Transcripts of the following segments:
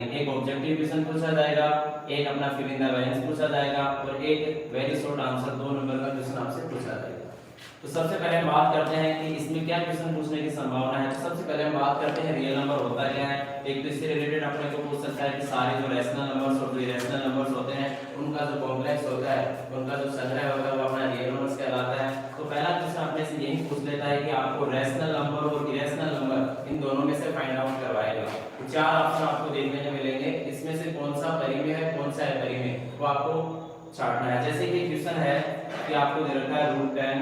एक objective question पूछा जाएगा, एक अपना फिल इन द ब्लैंक्स पूछा जाएगा और एक वेरी शॉर्ट आंसर 2 नंबर का क्वेश्चन आपसे पूछा जाएगा। तो सबसे पहले हम बात करते हैं कि इसमें क्या क्वेश्चन पूछने की संभावना है। तो सबसे पहले हम बात करते हैं रियल नंबर होता क्या है। एक तो इससे रिलेटेड अपने को पूछ सकता है कि सारे जो रैशनल नंबर्स और जो इरेशनल नंबर्स होते हैं उनका जो कॉम्प्लेक्स होता है, उनका जो संग्रह होता है वो अपना रियल नंबर्स कहलाता है। तो पहला क्वेश्चन अपने से यही पूछ लेता है कि आपको रैशनल नंबर और इरेशनल नंबर इन दोनों में से फाइंड आउट करवाएगा। तो चार ऑप्शन आपको देखने को मिलेंगे, इसमें से कौन सा परिमेय है कौन सा अपरिमेय वो आपको छांटना है। जैसे कि क्वेश्चन है कि आपको दे रखा है √10,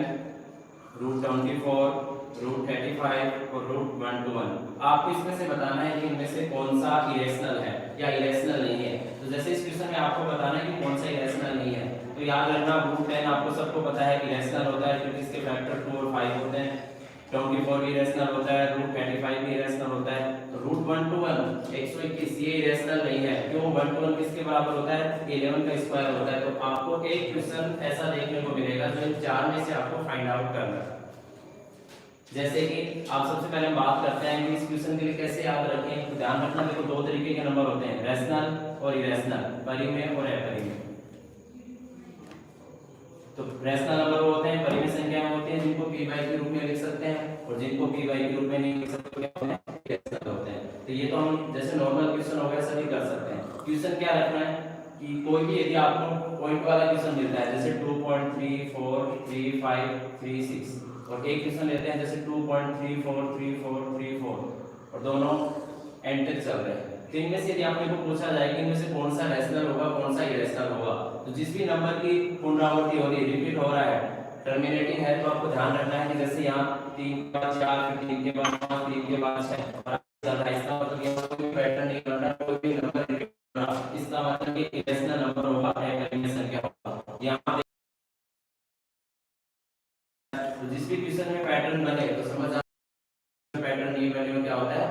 √24, √35 और √121। आपको इसमें से बताना है कि इनमें से कौन सा इरेशनल है या इरेशनल नहीं है। तो जैसे इस क्वेश्चन में आपको बताना है कि कौन सा इरेशनल नहीं है, तो याद रखना √10 आपको सबको पता है इरेशनल होता है क्योंकि इसके फैक्टर 2 और 5 होते हैं। 24 भी इरेशनल होता है, √35 भी इरेशनल होता है। तो √121 121 ये इरेशनल नहीं है। क्यों? 121 किसके बराबर होता है? 11 का स्क्वायर होता है। तो आपको एक क्वेश्चन ऐसा देखने को मिलेगा जो इन चार में से आपको फाइंड आउट करना है। जैसे कि आप सबसे पहले हम बात करते हैं कि इस क्वेश्चन के लिए कैसे याद रखें। तो ध्यान रखना देखो दो तरीके के नंबर होते हैं, रैशनल और इरेशनल, परिमेय और अपरिमेय। तो रैशनल नंबर वो होते हैं, परिमेय संख्या में होते हैं जिनको p के रूप में लिख सकते हैं और जिनको p के रूप में नहीं लिख सकते क्या होते हैं? इरेशनल होते हैं। तो ये तो हम जैसे नॉर्मल क्वेश्चन हो गया सभी कर सकते हैं। क्वेश्चन क्या रखना है कि कोई भी यदि आपको पॉइंट वाला क्वेश्चन मिलता है जैसे 2.34 35 36 और एक क्वेश्चन लेते हैं जैसे 2.34 34 34 और दोनों एंड तक चल रहे हैं, तो इनमें से यदि आपने को पूछा जाए कि इनमें से कौन सा रैशनल होगा कौन सा इरेशनल होगा, तो जिस भी नंबर की पुनरावृत्ति हो रही है, रिपीट हो रहा है, टर्मिनेटिंग है, तो आपको ध्यान रखना है कि जैसे यहाँ 3 के बाद 4 फिर 3 के बाद 5 3 के बाद 6 और चल रहा है, इसका मतलब ये कोई पैटर्न नहीं बन रहा, कोई भी नंबर रिपीट हो रहा, इसका मतलब ये इरेशनल नंबर होगा, अपरिमेय संख्या होगा। यहाँ तो जिस भी क्वेश्चन में पैटर्न बने तो समझ आ पैटर्न ये वैल्यू क्या होता है?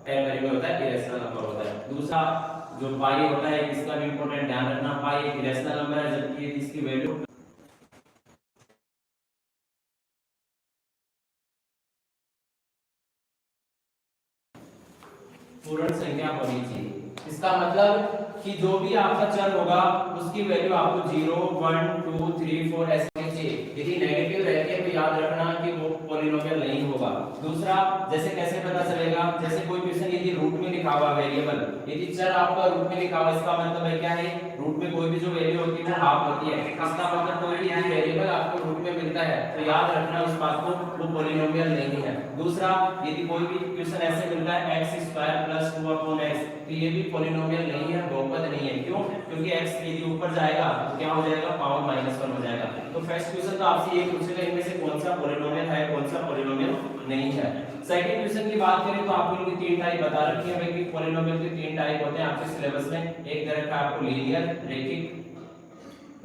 अपरिमेय होता है, इरेशनल नंबर होता है। दूसरा जो पाई होता है इसका भी इंपॉर्टेंट ध्यान रखना, पाई एक इरेशनल नंबर है जबकि इसकी वैल्यू पूर्ण संख्या होनी चाहिए। इसका मतलब कि जो भी आपका चर होगा उसकी वैल्यू आपको 0 1 2 3 4 ऐसे होनी चाहिए। यदि नेगेटिव रहती है तो याद रखना कि वो पॉलिनोमियल नहीं होगा। दूसरा जैसे कैसे पता चलेगा, जैसे कोई क्वेश्चन यदि रूट में लिखा हुआ वेरिएबल, यदि चर आपका रूट में लिखा हुआ इसका मतलब है क्या है, रूट में कोई भी जो वैल्यू होती है वो हाफ होती है। इसका मतलब कोई भी यदि वेरिएबल आपको रूट में मिलता है तो याद रखना उस बात को वो पॉलिनोमियल नहीं है। दूसरा यदि कोई भी क्वेश्चन ऐसे मिलता है x² + 2/x, तो ये भी पॉलिनोमियल नहीं है, बहुपद नहीं है। क्यों? क्योंकि x यदि ऊपर जाएगा तो क्या हो जाएगा? पावर -1 हो जाएगा। तो फर्स्ट क्वेश्चन तो आपसे ये पूछेगा इनमें से कौन सा पॉलिनोमियल है कौन सा पॉलिनोमियल नहीं है। सेकंड क्वेश्चन की बात करें तो आपको इनकी तीन टाइप बता रखी है भाई कि पॉलिनोमियल के तीन टाइप होते हैं आपके सिलेबस में। एक दे रखा है आपको लीनियर रैखिक,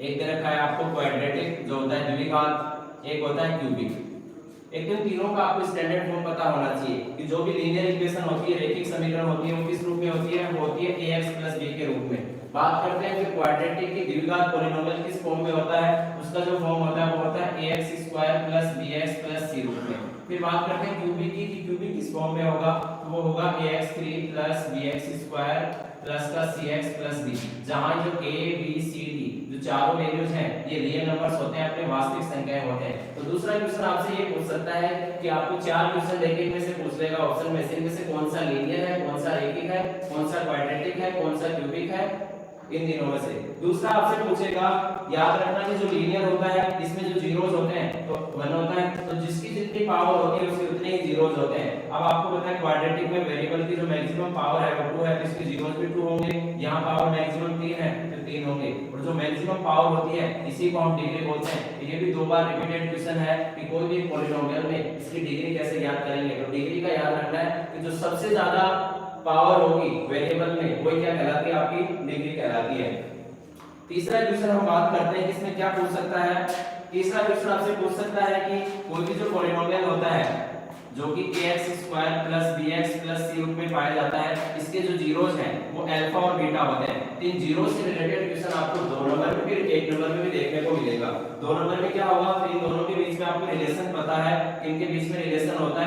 एक दे रखा है आपको क्वाड्रेटिक जो होता है द्विघात, एक होता है क्यूबिक। एक तो तीनों का आपको स्टैंडर्ड फॉर्म पता होना चाहिए कि जो भी लीनियर इक्वेशन होती है, रैखिक समीकरण होती है, वो किस रूप में होती है? वो होती है ax + b के रूप में। बात करते हैं कि क्वाड्रेटिक की द्विघात पॉलिनोमियल किस फॉर्म में होता है, उसका जो फॉर्म होता है वो होता है ax² + bx + c रूप में। फिर बात करते हैं क्यूबिक की कि क्यूबिक किस फॉर्म में होगा, तो वो होगा ax3 + bx² प्लस का cx + d, जहां जो a b c d जो चारों वैल्यूज हैं ये रियल नंबर्स होते हैं, अपने वास्तविक संख्याएं होते हैं। तो दूसरा क्वेश्चन आपसे ये पूछ सकता है कि आपको चार क्वेश्चन देके इनमें से पूछ लेगा ऑप्शन में से, इनमें से कौन सा लीनियर है, कौन सा रैखिक है, कौन सा क्वाड्रेटिक है, कौन सा क्यूबिक है, इन तीनों में से। दूसरा आपसे पूछेगा, याद रखना कि जो लीनियर होता है इसमें जो जीरोस होते हैं तो 1 होता है, तो जिसकी जितनी पावर होती है उसके उतने ही जीरोस होते हैं। अब आपको पता है क्वाड्रेटिक में वेरिएबल की जो मैक्सिमम पावर है वो 2 है, तो इसके जीरोस भी 2 होंगे। यहाँ पावर मैक्सिमम 3 है तो 3 होंगे, और जो मैक्सिमम पावर होती है इसी को हम डिग्री बोलते हैं। ये भी दो बार रिपीटेड क्वेश्चन है कि कोई भी पॉलिनोमियल में इसकी डिग्री कैसे ज्ञात करेंगे। तो डिग्री का याद रखना है कि जो सबसे ज्यादा पावर होगी वेरिएबल में वो क्या कहलाती है? आपकी डिग्री कहलाती है। तीसरा क्वेश्चन हम बात करते हैं कि इसमें क्या पूछ सकता है। तीसरा क्वेश्चन आपसे पूछ सकता है कि कोई भी जो पॉलिनोमियल होता है जो कि ax² + bx + c रूप में पाया जाता है, इसके जो जीरोस हैं वो अल्फा और बीटा होते हैं। इन जीरोस से रिलेटेड क्वेश्चन आपको 2 नंबर में फिर 1 नंबर में भी देखने को मिलेगा। 2 नंबर में क्या होगा, फिर इन दोनों के बीच में आपको रिलेशन पता है, इनके बीच में रिलेशन होता है